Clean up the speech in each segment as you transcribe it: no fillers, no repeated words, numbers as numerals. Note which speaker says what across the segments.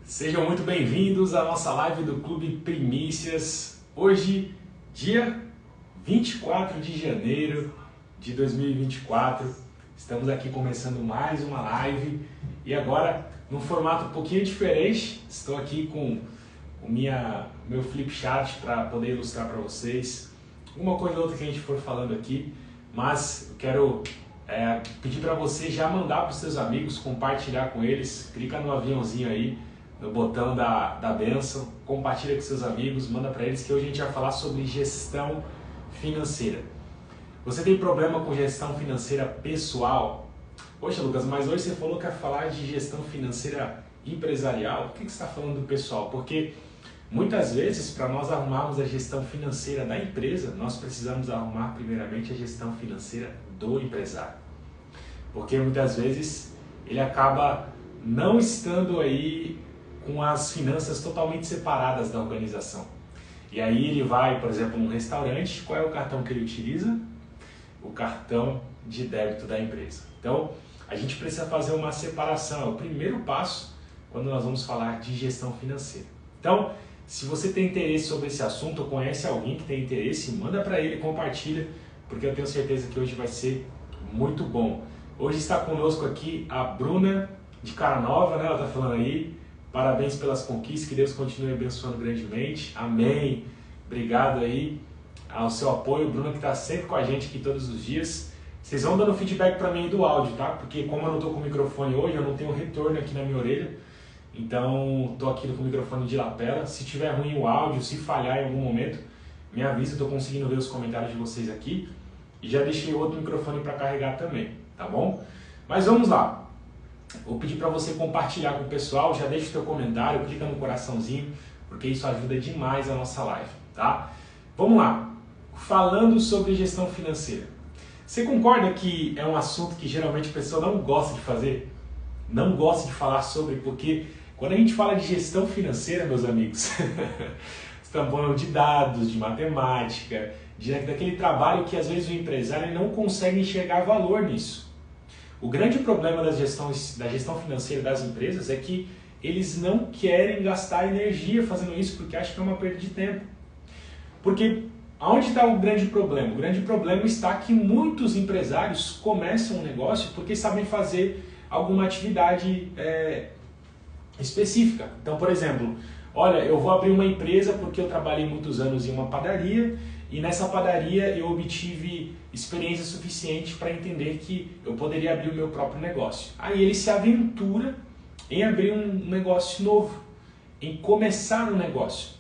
Speaker 1: Sejam muito bem-vindos à nossa live do Clube Primícias. Hoje, dia 24 de janeiro de 2024. Estamos aqui começando mais uma live e agora num formato um pouquinho diferente. Estou aqui com o meu flip chart para poder ilustrar para vocês uma coisa ou outra que a gente for falando aqui, mas eu quero pedir para você já mandar para os seus amigos, compartilhar com eles, clica no aviãozinho aí, no botão da bênção, compartilha com seus amigos, manda para eles que hoje a gente vai falar sobre gestão financeira. Você tem problema com gestão financeira pessoal? Poxa, Lucas, mas hoje você falou que ia falar de gestão financeira empresarial. Por que você está falando do pessoal? Porque muitas vezes, para nós arrumarmos a gestão financeira da empresa, nós precisamos arrumar primeiramente a gestão financeira do empresário. Porque muitas vezes ele acaba não estando aí com as finanças totalmente separadas da organização. E aí ele vai, por exemplo, num restaurante, qual é o cartão que ele utiliza? O cartão de débito da empresa. Então, a gente precisa fazer uma separação, é o primeiro passo quando nós vamos falar de gestão financeira. Então, se você tem interesse sobre esse assunto ou conhece alguém que tem interesse, manda para ele, compartilha, porque eu tenho certeza que hoje vai ser muito bom. Hoje está conosco aqui a Bruna de Cara Nova, né? Ela está falando aí. Parabéns pelas conquistas, que Deus continue abençoando grandemente. Amém. Obrigado aí ao seu apoio, Bruna, que está sempre com a gente aqui todos os dias. Vocês vão dando feedback para mim do áudio, tá? Porque como eu não estou com o microfone hoje, eu não tenho retorno aqui na minha orelha. Então, estou aqui com o microfone de lapela. Se tiver ruim o áudio, se falhar em algum momento, me avisa, estou conseguindo ver os comentários de vocês aqui. E já deixei outro microfone para carregar também, tá bom? Mas vamos lá. Vou pedir para você compartilhar com o pessoal, já deixa o teu comentário, clica no coraçãozinho, porque isso ajuda demais a nossa live, tá? Vamos lá. Falando sobre gestão financeira. Você concorda que é um assunto que geralmente a pessoa não gosta de fazer? Não gosta de falar sobre, porque quando a gente fala de gestão financeira, meus amigos, estamos falando de dados, de matemática, daquele trabalho que às vezes o empresário não consegue enxergar valor nisso. O grande problema da gestão financeira das empresas é que eles não querem gastar energia fazendo isso porque acham que é uma perda de tempo. Porque aonde está o grande problema? O grande problema está que muitos empresários começam um negócio porque sabem fazer alguma atividade específica. Então, por exemplo, olha, eu vou abrir uma empresa porque eu trabalhei muitos anos em uma padaria e nessa padaria eu obtive experiência suficiente para entender que eu poderia abrir o meu próprio negócio. Aí ele se aventura em abrir um negócio novo, em começar um negócio.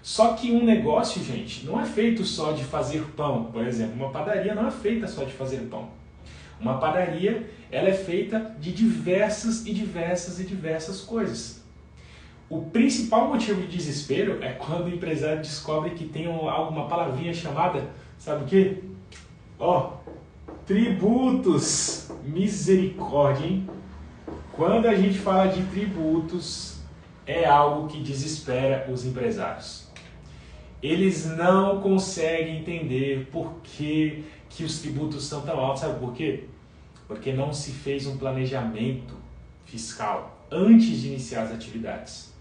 Speaker 1: Só que um negócio, gente, não é feito só de fazer pão, por exemplo. Uma padaria não é feita só de fazer pão. Uma padaria, ela é feita de diversas coisas. O principal motivo de desespero é quando o empresário descobre que tem uma palavrinha chamada, sabe o quê? Tributos. Misericórdia, hein? Quando a gente fala de tributos, é algo que desespera os empresários. Eles não conseguem entender por que os tributos são tão altos. Sabe por quê? Porque não se fez um planejamento fiscal antes de iniciar as atividades.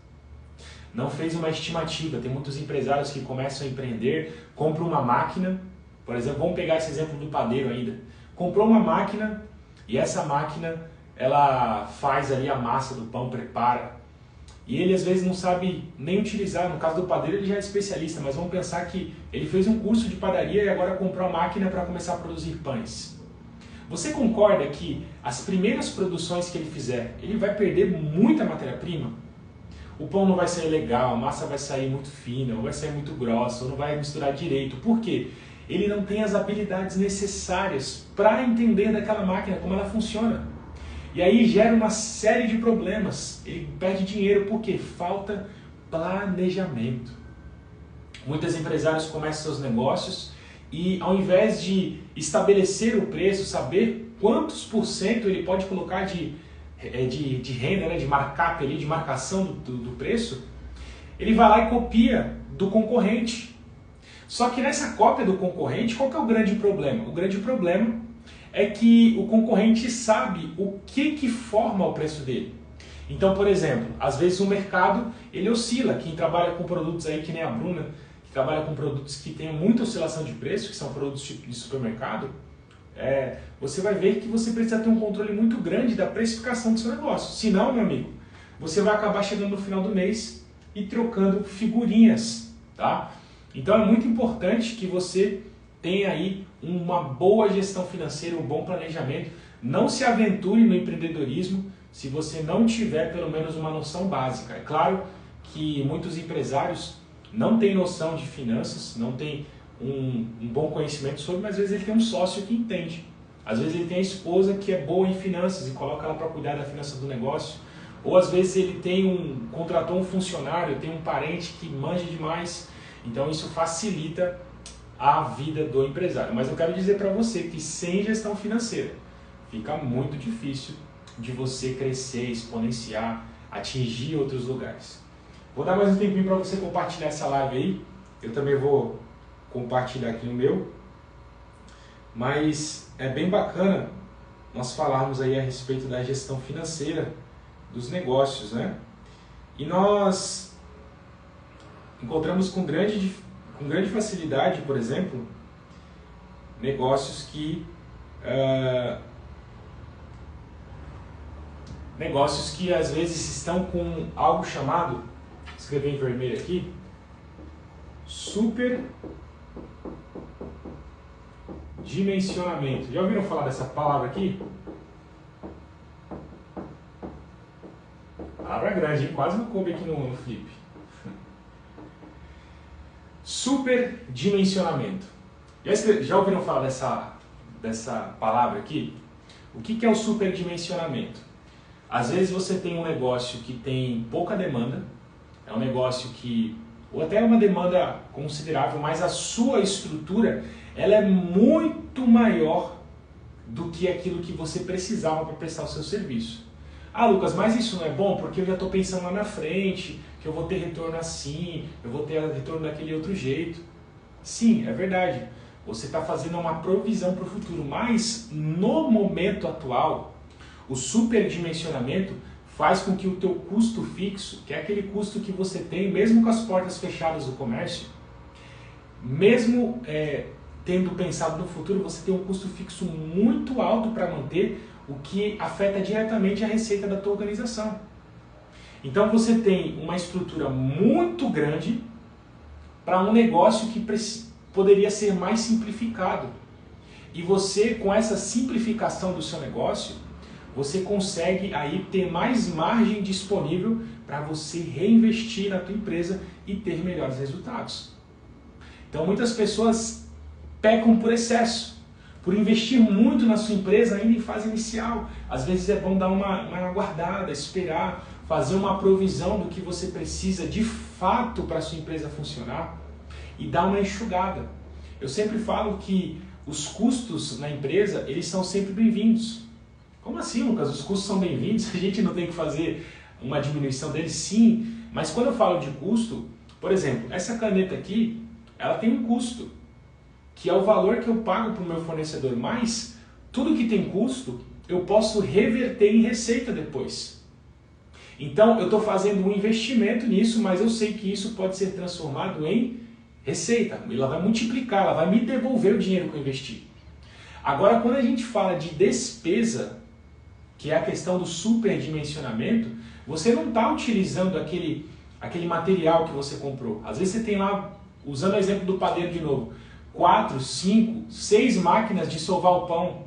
Speaker 1: Não fez uma estimativa. Tem muitos empresários que começam a empreender, compram uma máquina, por exemplo, vamos pegar esse exemplo do padeiro ainda. Comprou uma máquina e essa máquina ela faz ali a massa do pão, prepara. E ele às vezes não sabe nem utilizar. No caso do padeiro ele já é especialista, mas vamos pensar que ele fez um curso de padaria e agora comprou a máquina para começar a produzir pães. Você concorda que as primeiras produções que ele fizer, ele vai perder muita matéria-prima? O pão não vai sair legal, a massa vai sair muito fina, ou vai sair muito grossa, ou não vai misturar direito. Por quê? Ele não tem as habilidades necessárias para entender daquela máquina, como ela funciona. E aí gera uma série de problemas. Ele perde dinheiro porque falta planejamento. Muitos empresários começam seus negócios e ao invés de estabelecer o preço, saber quantos por cento ele pode colocar de renda, né, de markup, ali, de marcação do preço, ele vai lá e copia do concorrente. Só que nessa cópia do concorrente, qual que é o grande problema? O grande problema é que o concorrente sabe o que forma o preço dele. Então, por exemplo, às vezes o mercado ele oscila. Quem trabalha com produtos aí que nem a Bruna, que trabalha com produtos que tem muita oscilação de preço, que são produtos de supermercado, você vai ver que você precisa ter um controle muito grande da precificação do seu negócio. Senão, meu amigo, você vai acabar chegando no final do mês e trocando figurinhas, tá? Então é muito importante que você tenha aí uma boa gestão financeira, um bom planejamento. Não se aventure no empreendedorismo se você não tiver pelo menos uma noção básica. É claro que muitos empresários não têm noção de finanças, não têm um bom conhecimento sobre, mas às vezes ele tem um sócio que entende. Às vezes ele tem a esposa que é boa em finanças e coloca ela para cuidar da finança do negócio. Ou às vezes ele contratou um funcionário, tem um parente que manja demais. Então isso facilita a vida do empresário. Mas eu quero dizer para você que sem gestão financeira fica muito difícil de você crescer, exponenciar, atingir outros lugares. Vou dar mais um tempinho para você compartilhar essa live aí. Eu também vou compartilhar aqui no meu. Mas é bem bacana nós falarmos aí a respeito da gestão financeira dos negócios, né? E nós encontramos com grande facilidade, por exemplo, negócios que às vezes estão com algo chamado, vou escrever em vermelho aqui, superdimensionamento. Já ouviram falar dessa palavra aqui? Palavra grande, hein? Quase não coube aqui no flip. Superdimensionamento. Já ouviram falar dessa palavra aqui? O que é o superdimensionamento? Às vezes você tem um negócio que tem pouca demanda, é um negócio ou até uma demanda considerável, mas a sua estrutura ela é muito maior do que aquilo que você precisava para prestar o seu serviço. Ah, Lucas, mas isso não é bom porque eu já estou pensando lá na frente, que eu vou ter retorno assim, eu vou ter retorno daquele outro jeito. Sim, é verdade. Você está fazendo uma provisão para o futuro, mas no momento atual, o superdimensionamento faz com que o teu custo fixo, que é aquele custo que você tem, mesmo com as portas fechadas do comércio, mesmo tendo pensado no futuro, você tem um custo fixo muito alto para manter, o que afeta diretamente a receita da tua organização. Então você tem uma estrutura muito grande para um negócio que poderia ser mais simplificado. E você, com essa simplificação do seu negócio, você consegue aí ter mais margem disponível para você reinvestir na tua empresa e ter melhores resultados. Então muitas pessoas pecam por excesso, por investir muito na sua empresa ainda em fase inicial. Às vezes é bom dar uma aguardada, esperar, fazer uma provisão do que você precisa de fato para a sua empresa funcionar e dar uma enxugada. Eu sempre falo que os custos na empresa, eles são sempre bem-vindos. Como assim, Lucas? Os custos são bem-vindos? A gente não tem que fazer uma diminuição deles? Sim, mas quando eu falo de custo, por exemplo, essa caneta aqui, ela tem um custo, que é o valor que eu pago para o meu fornecedor, mas tudo que tem custo, eu posso reverter em receita depois. Então, eu estou fazendo um investimento nisso, mas eu sei que isso pode ser transformado em receita. Ela vai multiplicar, ela vai me devolver o dinheiro que eu investi. Agora, quando a gente fala de despesa, que é a questão do superdimensionamento, você não está utilizando aquele material que você comprou. Às vezes você tem lá, usando o exemplo do padeiro de novo, 4, 5, 6 máquinas de sovar o pão.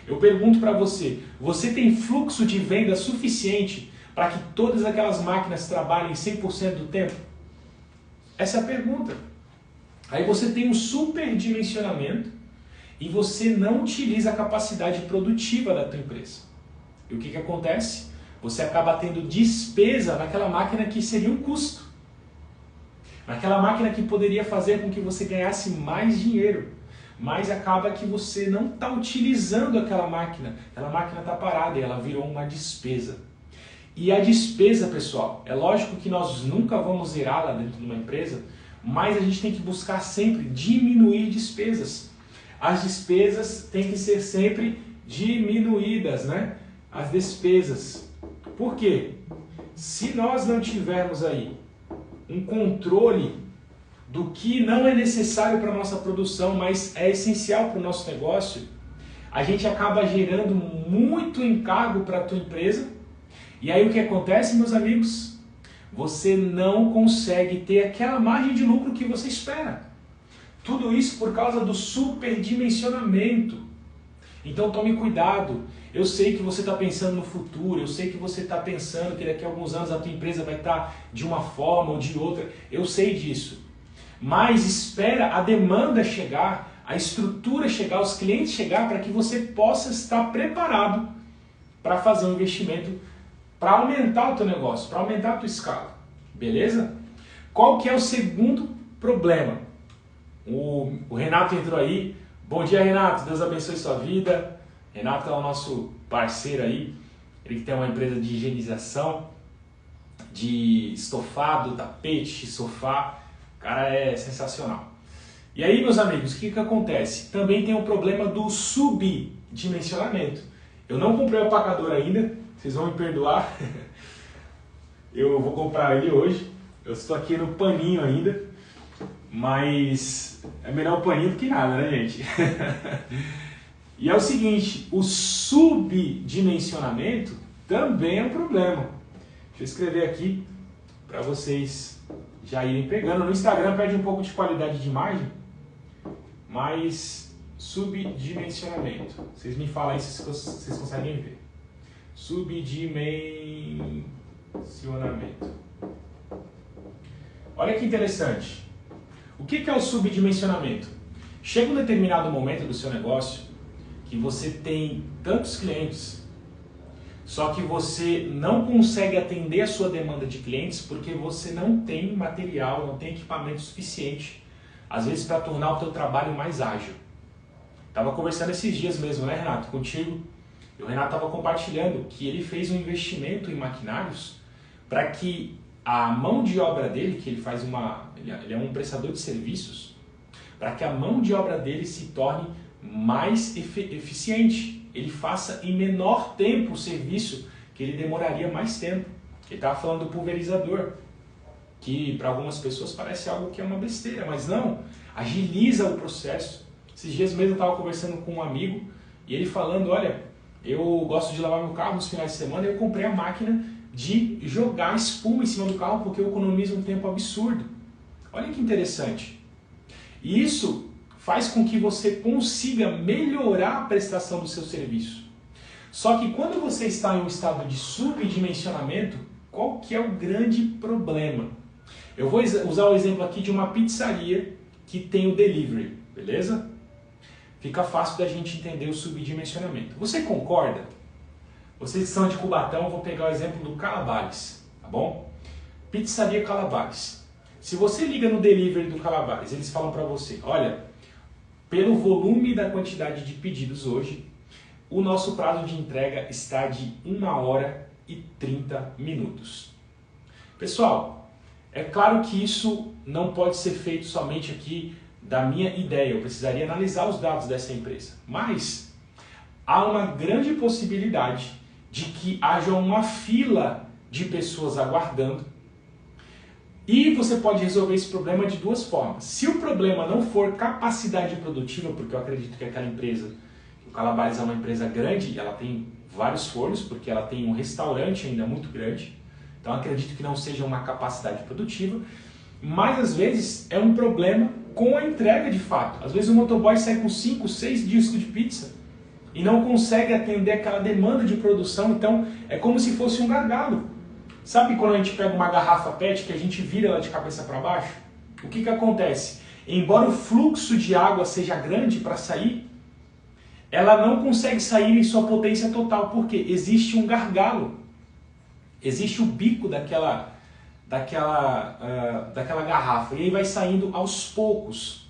Speaker 1: Eu pergunto para você, você tem fluxo de venda suficiente para que todas aquelas máquinas trabalhem 100% do tempo? Essa é a pergunta. Aí você tem um superdimensionamento e você não utiliza a capacidade produtiva da tua empresa. E o que acontece? Você acaba tendo despesa naquela máquina que seria um custo. Naquela máquina que poderia fazer com que você ganhasse mais dinheiro. Mas acaba que você não está utilizando aquela máquina está parada e ela virou uma despesa. E a despesa, pessoal, é lógico que nós nunca vamos zerá-la dentro de uma empresa, mas a gente tem que buscar sempre diminuir despesas. As despesas têm que ser sempre diminuídas, né? As despesas. Por quê? Se nós não tivermos aí um controle do que não é necessário para a nossa produção, mas é essencial para o nosso negócio, a gente acaba gerando muito encargo para a tua empresa. E aí o que acontece, meus amigos? Você não consegue ter aquela margem de lucro que você espera. Tudo isso por causa do superdimensionamento. Então tome cuidado. Eu sei que você está pensando no futuro, eu sei que você está pensando que daqui a alguns anos a tua empresa vai estar de uma forma ou de outra. Eu sei disso. Mas espera a demanda chegar, a estrutura chegar, os clientes chegar, para que você possa estar preparado para fazer um investimento, para aumentar o teu negócio, para aumentar a tua escala. Beleza? Qual que é o segundo problema? O Renato entrou aí. Bom dia, Renato. Deus abençoe sua vida. Renato é o nosso parceiro aí. Ele que tem uma empresa de higienização, de estofado, tapete, sofá. O cara é sensacional. E aí, meus amigos, o que acontece? Também tem o problema do subdimensionamento. Eu não comprei o apacador ainda. Vocês vão me perdoar. Eu vou comprar ele hoje. Eu estou aqui no paninho ainda. Mas é melhor o paninho do que nada, né, gente? E é o seguinte, o subdimensionamento também é um problema. Deixa eu escrever aqui para vocês já irem pegando. No Instagram pede um pouco de qualidade de imagem, mas subdimensionamento. Vocês me falam aí se vocês conseguem ver. Subdimensionamento. Olha que interessante. O que é o subdimensionamento? Chega um determinado momento do seu negócio que você tem tantos clientes, só que você não consegue atender a sua demanda de clientes porque você não tem material, não tem equipamento suficiente, às vezes para tornar o teu trabalho mais ágil. Estava conversando esses dias mesmo, né, Renato, contigo, e o Renato estava compartilhando que ele fez um investimento em maquinários para que a mão de obra dele, que ele é um prestador de serviços, para que a mão de obra dele se torne mais eficiente, ele faça em menor tempo o serviço que ele demoraria mais tempo. Ele estava falando do pulverizador, que para algumas pessoas parece algo que é uma besteira, mas não, agiliza o processo. Esses dias mesmo eu estava conversando com um amigo e ele falando, olha, eu gosto de lavar meu carro nos finais de semana e eu comprei a máquina de jogar espuma em cima do carro porque eu economizo um tempo absurdo. Olha que interessante. E isso faz com que você consiga melhorar a prestação do seu serviço. Só que quando você está em um estado de subdimensionamento, qual que é o grande problema? Eu vou usar o exemplo aqui de uma pizzaria que tem o delivery, beleza? Fica fácil da gente entender o subdimensionamento. Você concorda? Vocês que são de Cubatão, eu vou pegar o exemplo do Calabares, tá bom? Pizzaria Calabares. Se você liga no delivery do Calabares, eles falam para você, olha, pelo volume da quantidade de pedidos hoje, o nosso prazo de entrega está de 1 hora e 30 minutos. Pessoal, é claro que isso não pode ser feito somente aqui da minha ideia, eu precisaria analisar os dados dessa empresa, mas há uma grande possibilidade de que haja uma fila de pessoas aguardando e você pode resolver esse problema de duas formas. Se o problema não for capacidade produtiva, porque eu acredito que aquela empresa, o Calabares é uma empresa grande, ela tem vários fornos, porque ela tem um restaurante ainda muito grande, então eu acredito que não seja uma capacidade produtiva, mas às vezes é um problema com a entrega de fato. Às vezes o motoboy sai com 5, 6 discos de pizza e não consegue atender aquela demanda de produção, então é como se fosse um gargalo. Sabe quando a gente pega uma garrafa PET que a gente vira ela de cabeça para baixo? O que acontece? Embora o fluxo de água seja grande para sair, ela não consegue sair em sua potência total, porque existe um gargalo, existe o bico daquela garrafa, e aí vai saindo aos poucos,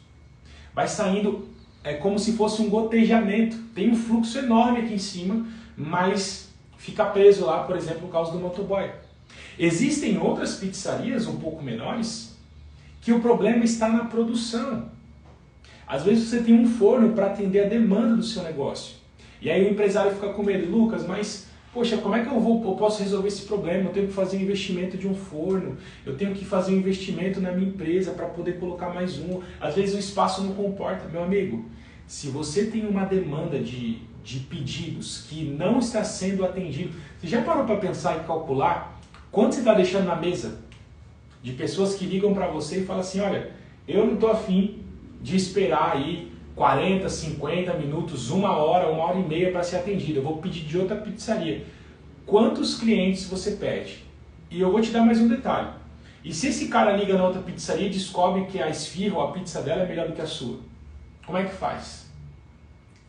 Speaker 1: vai saindo como se fosse um gotejamento, tem um fluxo enorme aqui em cima, mas fica preso lá, por exemplo, por causa do motoboy. Existem outras pizzarias um pouco menores que o problema está na produção. Às vezes você tem um forno para atender a demanda do seu negócio. E aí o empresário fica com medo, Lucas, mas Poxa, como é que eu posso resolver esse problema? Eu tenho que fazer um investimento de um forno, eu tenho que fazer um investimento na minha empresa para poder colocar mais um. Às vezes o espaço não comporta. Meu amigo, se você tem uma demanda de pedidos que não está sendo atendido, você já parou para pensar e calcular quanto você está deixando na mesa de pessoas que ligam para você e falam assim, olha, eu não estou afim de esperar aí 40, 50 minutos, 1 hora e meia para ser atendido. Eu vou pedir de outra pizzaria. Quantos clientes você pede? E eu vou te dar mais um detalhe. E se esse cara liga na outra pizzaria e descobre que a esfirra ou a pizza dela é melhor do que a sua? Como é que faz?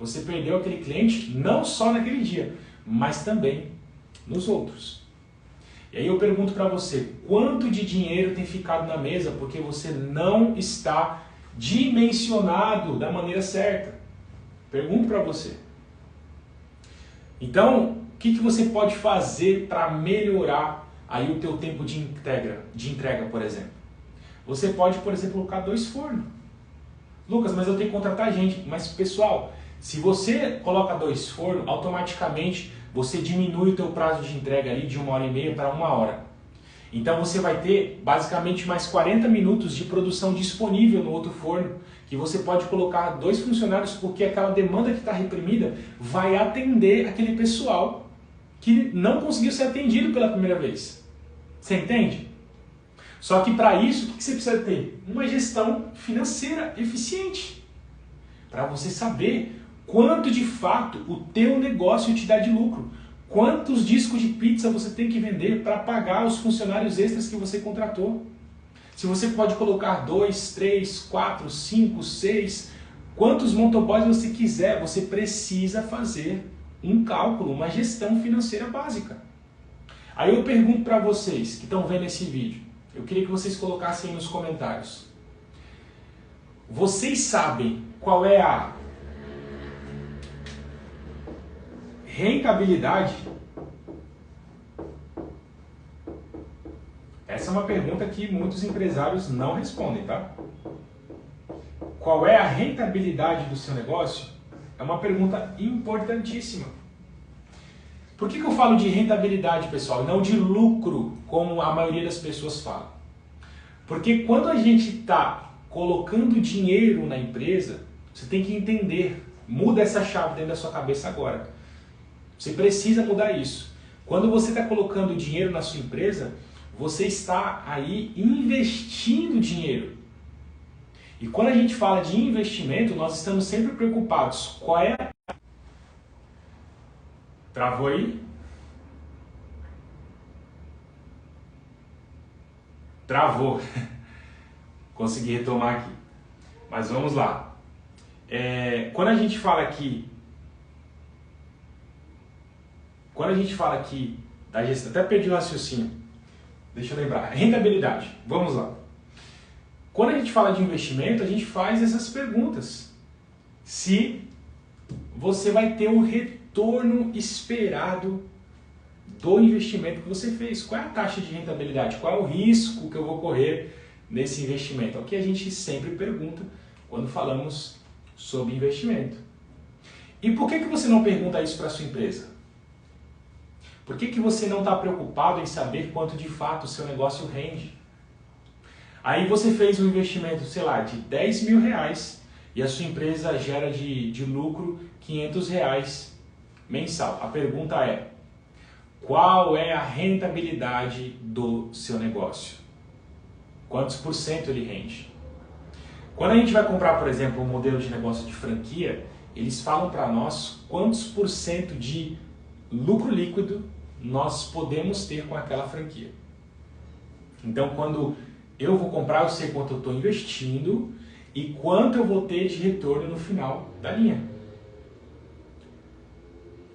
Speaker 1: Você perdeu aquele cliente não só naquele dia, mas também nos outros. E aí eu pergunto para você, quanto de dinheiro tem ficado na mesa porque você não está dimensionado da maneira certa? Pergunto para você. Então, o que você pode fazer para melhorar aí o teu tempo de entrega, por exemplo? Você pode, por exemplo, colocar 2 fornos. Lucas, mas eu tenho que contratar gente. Mas, pessoal, se você coloca 2 fornos, automaticamente você diminui o teu prazo de entrega ali de 1 hora e meia para 1 hora. Então você vai ter basicamente mais 40 minutos de produção disponível no outro forno, que você pode colocar 2 funcionários, porque aquela demanda que está reprimida vai atender aquele pessoal que não conseguiu ser atendido pela primeira vez. Você entende? Só que para isso, o que você precisa ter? Uma gestão financeira eficiente. Para você saber quanto de fato o teu negócio te dá de lucro. Quantos discos de pizza você tem que vender para pagar os funcionários extras que você contratou? Se você pode colocar 2, 3, 4, 5, 6, quantos motoboys você quiser, você precisa fazer um cálculo, uma gestão financeira básica. Aí eu pergunto para vocês que estão vendo esse vídeo, eu queria que vocês colocassem nos comentários. Vocês sabem qual é a rentabilidade? Essa é uma pergunta que muitos empresários não respondem, tá? Qual é a rentabilidade do seu negócio? É uma pergunta importantíssima. Por que eu falo de rentabilidade, pessoal, e não de lucro, como a maioria das pessoas fala? Porque quando a gente está colocando dinheiro na empresa, você tem que entender, muda essa chave dentro da sua cabeça agora. Você precisa mudar isso. Quando você está colocando dinheiro na sua empresa, você está aí investindo dinheiro. E quando a gente fala de investimento, nós estamos sempre preocupados. Qual é a... Travou aí? Travou. Consegui retomar aqui. Mas vamos lá. Quando a gente fala aqui da gestão, até perdi o raciocínio. Deixa eu lembrar. Rentabilidade. Vamos lá. Quando a gente fala de investimento, a gente faz essas perguntas. Se você vai ter o retorno esperado do investimento que você fez. Qual é a taxa de rentabilidade? Qual é o risco que eu vou correr nesse investimento? É o que a gente sempre pergunta quando falamos sobre investimento. E por que você não pergunta isso para a sua empresa? Por que você não está preocupado em saber quanto de fato o seu negócio rende? Aí você fez um investimento, sei lá, de 10 mil reais e a sua empresa gera de lucro 500 reais mensal. A pergunta é, qual é a rentabilidade do seu negócio? Quantos por cento ele rende? Quando a gente vai comprar, por exemplo, um modelo de negócio de franquia, eles falam para nós quantos por cento de lucro líquido nós podemos ter com aquela franquia. Então, quando eu vou comprar, eu sei quanto eu estou investindo e quanto eu vou ter de retorno no final da linha.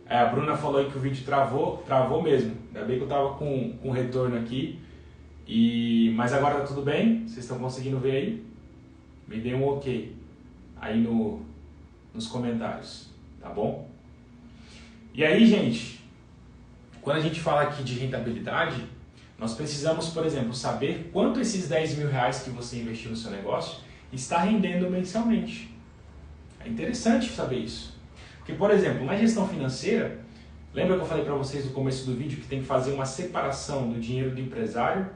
Speaker 1: A Bruna falou aí que o vídeo travou mesmo. Ainda bem que eu estava com retorno aqui. Mas agora tá tudo bem? Vocês estão conseguindo ver aí? Me dê um ok aí nos comentários, tá bom? E aí, gente, quando a gente fala aqui de rentabilidade, nós precisamos, por exemplo, saber quanto esses 10 mil reais que você investiu no seu negócio está rendendo mensalmente. É interessante saber isso. Porque, por exemplo, na gestão financeira, Lembra que eu falei para vocês no começo do vídeo que tem que fazer uma separação do dinheiro do empresário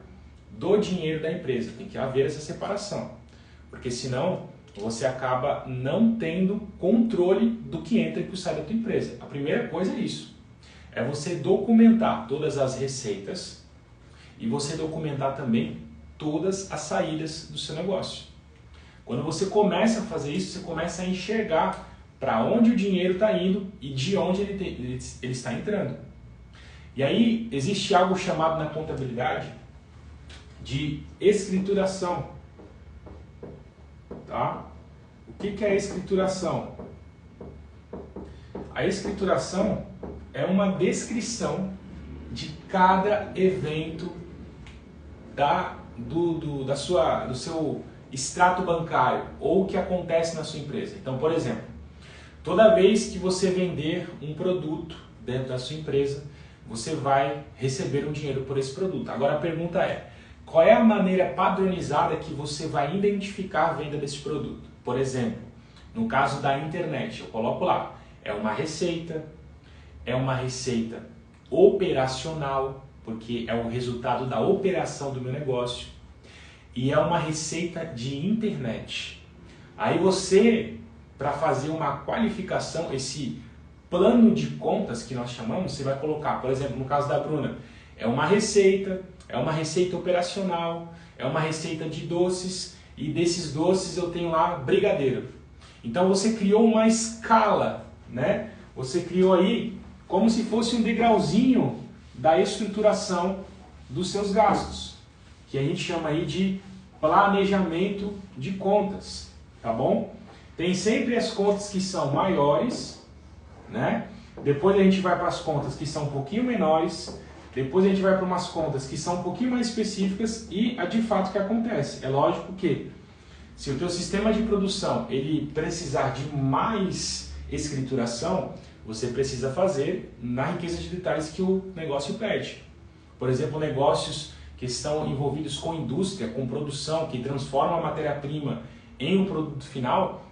Speaker 1: do dinheiro da empresa? Tem que haver essa separação, porque senão você acaba não tendo controle do que entra e que sai da tua empresa. A primeira coisa é isso, é você documentar todas as receitas e você documentar também todas as saídas do seu negócio. Quando você começa a fazer isso, você começa a enxergar para onde o dinheiro está indo e de onde ele está entrando. E aí existe algo chamado na contabilidade de escrituração. Tá? O que é a escrituração? A escrituração é uma descrição de cada evento do seu extrato bancário ou o que acontece na sua empresa. Então, por exemplo, toda vez que você vender um produto dentro da sua empresa, você vai receber um dinheiro por esse produto. Agora a pergunta é, qual é a maneira padronizada que você vai identificar a venda desse produto? Por exemplo, no caso da internet, eu coloco lá, é uma receita operacional, porque é o resultado da operação do meu negócio, e é uma receita de internet. Aí você, para fazer uma qualificação, esse plano de contas que nós chamamos, você vai colocar, por exemplo, no caso da Bruna, é uma receita operacional, é uma receita de doces, e desses doces eu tenho lá brigadeiro. Então você criou uma escala, né? Você criou aí como se fosse um degrauzinho da estruturação dos seus gastos, que a gente chama aí de planejamento de contas, tá bom? Tem sempre as contas que são maiores, né? Depois a gente vai para as contas que são um pouquinho menores, depois a gente vai para umas contas que são um pouquinho mais específicas e de fato o que acontece? É lógico que se o teu sistema de produção ele precisar de mais escrituração, você precisa fazer na riqueza de detalhes que o negócio pede. Por exemplo, negócios que estão envolvidos com indústria, com produção, que transformam a matéria-prima em um produto final,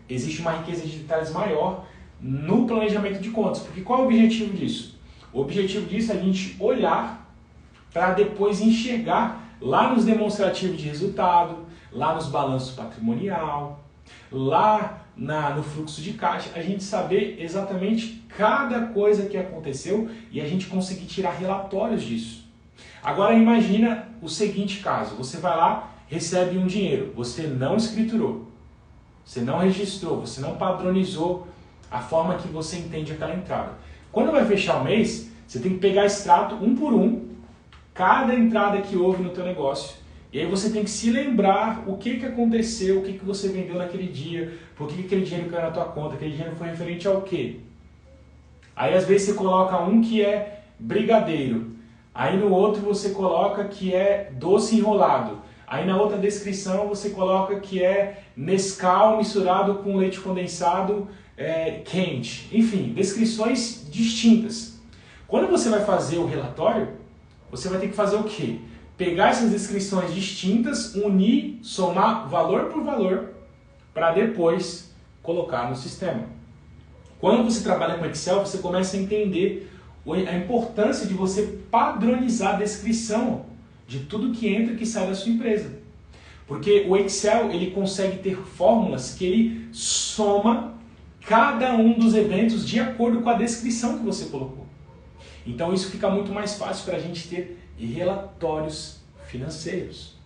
Speaker 1: existe uma riqueza de detalhes maior no planejamento de contas. Porque qual é o objetivo disso? O objetivo disso é a gente olhar para depois enxergar lá nos demonstrativos de resultado, lá nos balanços patrimonial, lá no fluxo de caixa, a gente saber exatamente cada coisa que aconteceu e a gente conseguir tirar relatórios disso. Agora imagina o seguinte caso, você vai lá, recebe um dinheiro, você não escriturou, você não registrou, você não padronizou a forma que você entende aquela entrada. Quando vai fechar o mês, você tem que pegar extrato um por um, cada entrada que houve no teu negócio. E aí você tem que se lembrar o que aconteceu, o que você vendeu naquele dia, por que aquele dinheiro caiu na tua conta, aquele dinheiro foi referente ao quê? Aí às vezes você coloca um que é brigadeiro, aí no outro você coloca que é doce enrolado, aí na outra descrição você coloca que é Nescau misturado com leite condensado quente. Enfim, descrições distintas. Quando você vai fazer o relatório, você vai ter que fazer o quê? Pegar essas descrições distintas, unir, somar valor por valor, para depois colocar no sistema. Quando você trabalha com Excel, você começa a entender a importância de você padronizar a descrição de tudo que entra e que sai da sua empresa. Porque o Excel ele consegue ter fórmulas que ele soma cada um dos eventos de acordo com a descrição que você colocou. Então isso fica muito mais fácil para a gente ter relatórios financeiros.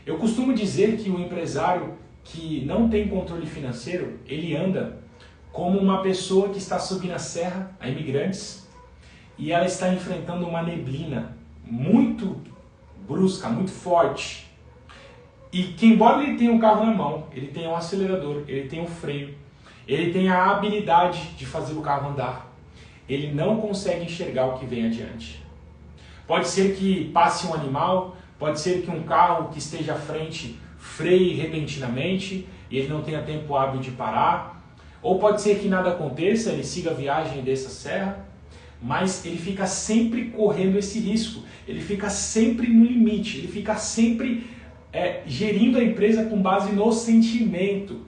Speaker 1: Eu costumo dizer que o empresário que não tem controle financeiro, ele anda como uma pessoa que está subindo a serra, a Imigrantes, e ela está enfrentando uma neblina muito brusca, muito forte. E que embora ele tenha um carro na mão, ele tenha um acelerador, ele tenha um freio, ele tenha a habilidade de fazer o carro andar, ele não consegue enxergar o que vem adiante. Pode ser que passe um animal, pode ser que um carro que esteja à frente freie repentinamente e ele não tenha tempo hábil de parar, ou pode ser que nada aconteça, ele siga a viagem dessa serra, mas ele fica sempre correndo esse risco, ele fica sempre no limite, ele fica sempre gerindo a empresa com base no sentimento.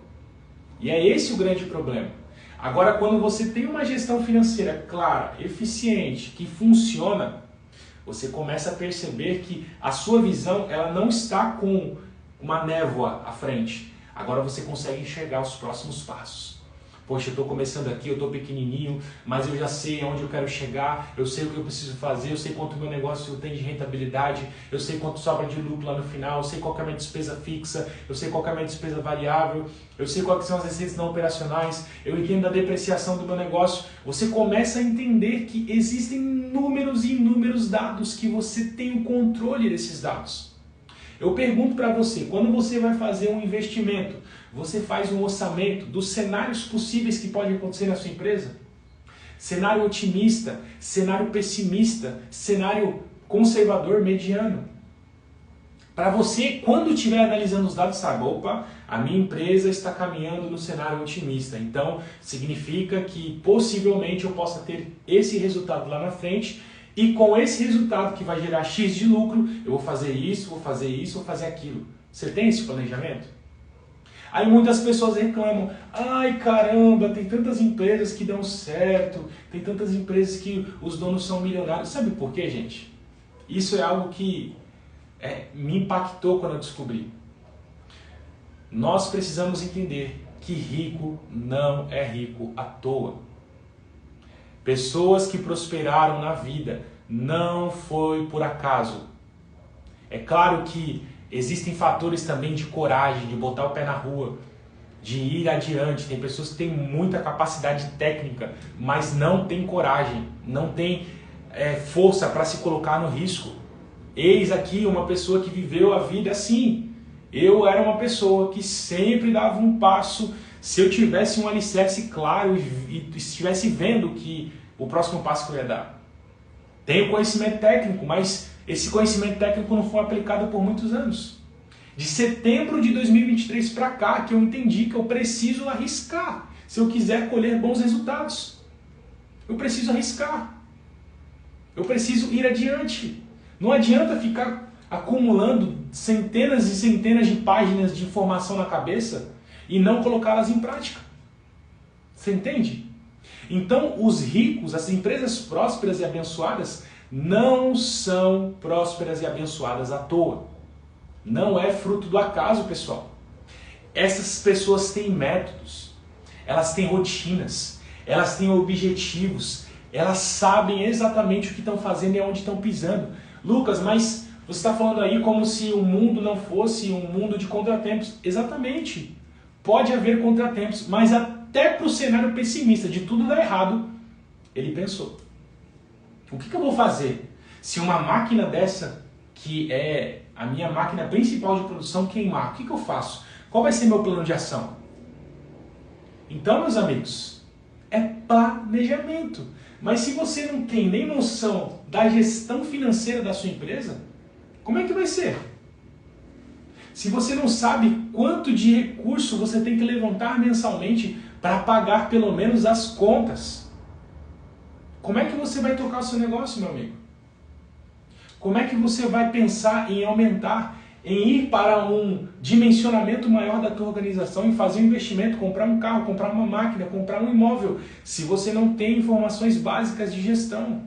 Speaker 1: E é esse o grande problema. Agora, quando você tem uma gestão financeira clara, eficiente, que funciona, você começa a perceber que a sua visão ela não está com uma névoa à frente. Agora você consegue enxergar os próximos passos. Poxa, eu estou começando aqui, eu estou pequenininho, mas eu já sei aonde eu quero chegar, eu sei o que eu preciso fazer, eu sei quanto meu negócio tem de rentabilidade, eu sei quanto sobra de lucro lá no final, eu sei qual que é a minha despesa fixa, eu sei qual que é a minha despesa variável, eu sei quais são as receitas não operacionais, eu entendo a depreciação do meu negócio. Você começa a entender que existem inúmeros e inúmeros dados que você tem o controle desses dados. Eu pergunto para você, quando você vai fazer um investimento, você faz um orçamento dos cenários possíveis que podem acontecer na sua empresa? Cenário otimista, cenário pessimista, cenário conservador, mediano. Para você, quando estiver analisando os dados, saiba, opa, a minha empresa está caminhando no cenário otimista. Então, significa que possivelmente eu possa ter esse resultado lá na frente. E com esse resultado que vai gerar X de lucro, eu vou fazer isso, vou fazer isso, vou fazer aquilo. Você tem esse planejamento? Aí muitas pessoas reclamam, ai caramba, tem tantas empresas que dão certo, tem tantas empresas que os donos são milionários. Sabe por quê, gente? Isso é algo que me impactou quando eu descobri. Nós precisamos entender que rico não é rico à toa. Pessoas que prosperaram na vida não foi por acaso. É claro que existem fatores também de coragem, de botar o pé na rua, de ir adiante. Tem pessoas que têm muita capacidade técnica, mas não têm coragem, não têm força para se colocar no risco. Eis aqui uma pessoa que viveu a vida assim. Eu era uma pessoa que sempre dava um passo. Se eu tivesse um alicerce claro e estivesse vendo que o próximo passo que eu ia dar. Tenho conhecimento técnico, mas esse conhecimento técnico não foi aplicado por muitos anos. De setembro de 2023 para cá que eu entendi que eu preciso arriscar se eu quiser colher bons resultados. Eu preciso arriscar. Eu preciso ir adiante. Não adianta ficar acumulando centenas e centenas de páginas de informação na cabeça e não colocá-las em prática. Você entende? Então, os ricos, as empresas prósperas e abençoadas, não são prósperas e abençoadas à toa. Não é fruto do acaso, pessoal. Essas pessoas têm métodos, elas têm rotinas, elas têm objetivos, elas sabem exatamente o que estão fazendo e onde estão pisando. Lucas, mas você está falando aí como se o mundo não fosse um mundo de contratempos. Exatamente. Pode haver contratempos, mas até para o cenário pessimista de tudo dar errado, ele pensou. O que eu vou fazer se uma máquina dessa, que é a minha máquina principal de produção, queimar? O que eu faço? Qual vai ser meu plano de ação? Então, meus amigos, é planejamento. Mas se você não tem nem noção da gestão financeira da sua empresa, como é que vai ser? Se você não sabe quanto de recurso você tem que levantar mensalmente para pagar pelo menos as contas, como é que você vai tocar o seu negócio, meu amigo? Como é que você vai pensar em aumentar, em ir para um dimensionamento maior da tua organização, em fazer um investimento, comprar um carro, comprar uma máquina, comprar um imóvel, se você não tem informações básicas de gestão?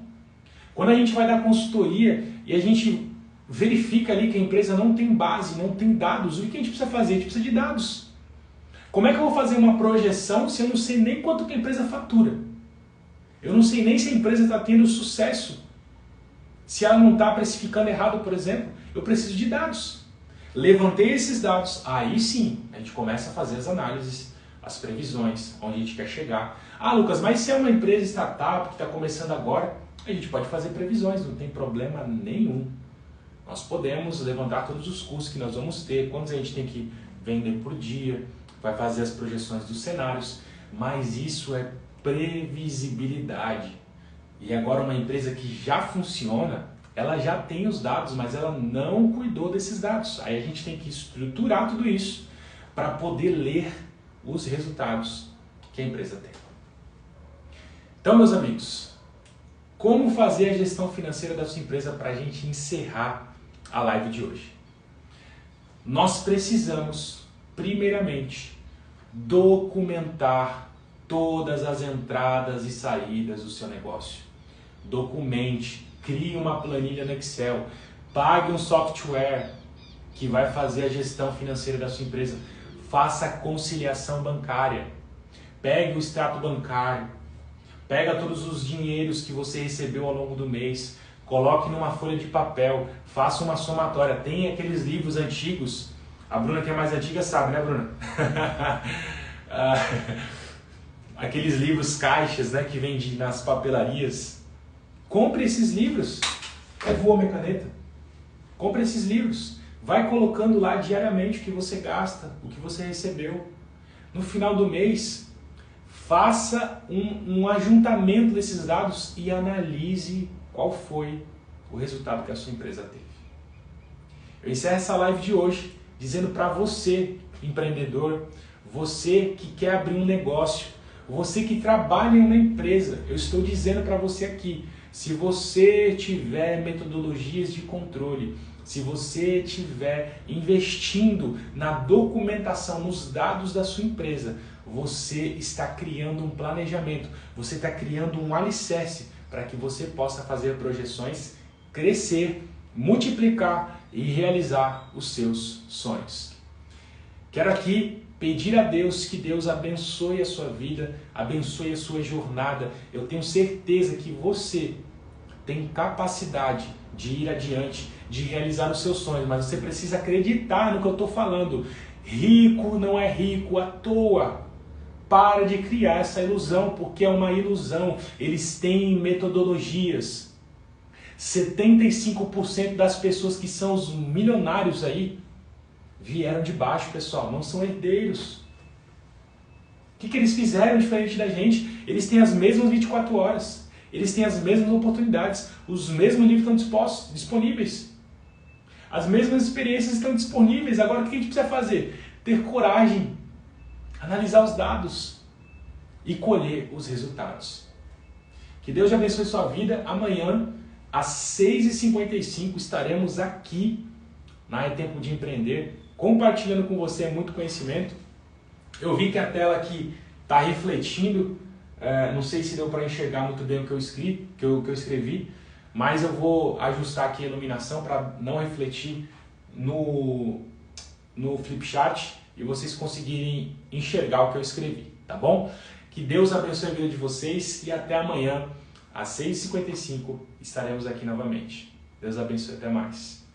Speaker 1: Quando a gente vai dar consultoria e a gente verifica ali que a empresa não tem base, não tem dados, o que a gente precisa fazer? A gente precisa de dados. Como é que eu vou fazer uma projeção se eu não sei nem quanto que a empresa fatura? Eu não sei nem se a empresa está tendo sucesso. Se ela não está precificando errado, por exemplo, eu preciso de dados. Levantei esses dados, aí sim, a gente começa a fazer as análises, as previsões, onde a gente quer chegar. Ah, Lucas, mas se é uma empresa startup que está começando agora, a gente pode fazer previsões, não tem problema nenhum. Nós podemos levantar todos os custos que nós vamos ter, quantos a gente tem que vender por dia, vai fazer as projeções dos cenários, mas isso é previsibilidade. E agora uma empresa que já funciona, ela já tem os dados, mas ela não cuidou desses dados. Aí a gente tem que estruturar tudo isso para poder ler os resultados que a empresa tem. Então, meus amigos, como fazer a gestão financeira da sua empresa para a gente encerrar a live de hoje? Nós precisamos, primeiramente, documentar todas as entradas e saídas do seu negócio. Documente, crie uma planilha no Excel, pague um software que vai fazer a gestão financeira da sua empresa. Faça a conciliação bancária. Pegue o extrato bancário. Pega todos os dinheiros que você recebeu ao longo do mês. Coloque numa folha de papel. Faça uma somatória. Tem aqueles livros antigos. A Bruna, que é mais antiga, sabe, né, Bruna? Aqueles livros caixas, né, que vendem nas papelarias. Compre esses livros. Voou minha caneta. Compre esses livros. Vai colocando lá diariamente o que você gasta, o que você recebeu. No final do mês, faça um ajuntamento desses dados e analise qual foi o resultado que a sua empresa teve. Eu encerro essa live de hoje dizendo para você, empreendedor, você que quer abrir um negócio, você que trabalha em uma empresa, eu estou dizendo para você aqui, se você tiver metodologias de controle, se você estiver investindo na documentação, nos dados da sua empresa, você está criando um planejamento, você está criando um alicerce para que você possa fazer projeções, crescer, multiplicar e realizar os seus sonhos. Quero aqui pedir a Deus que Deus abençoe a sua vida, abençoe a sua jornada. Eu tenho certeza que você tem capacidade de ir adiante, de realizar os seus sonhos, mas você precisa acreditar no que eu estou falando. Rico não é rico à toa. Para de criar essa ilusão, porque é uma ilusão. Eles têm metodologias. 75% das pessoas que são os milionários aí vieram de baixo, pessoal, não são herdeiros. O que eles fizeram diferente da gente? Eles têm as mesmas 24 horas, eles têm as mesmas oportunidades, os mesmos livros estão disponíveis, as mesmas experiências estão disponíveis. Agora o que a gente precisa fazer? Ter coragem, analisar os dados e colher os resultados. Que Deus abençoe sua vida. Amanhã, às 6h55, estaremos aqui na É Tempo de Empreender, compartilhando com você muito conhecimento. Eu vi que a tela aqui está refletindo, não sei se deu para enxergar muito bem o que eu escrevi, mas eu vou ajustar aqui a iluminação para não refletir no Flipchart e vocês conseguirem enxergar o que eu escrevi, tá bom? Que Deus abençoe a vida de vocês e até amanhã, às 6h55, estaremos aqui novamente. Deus abençoe, até mais.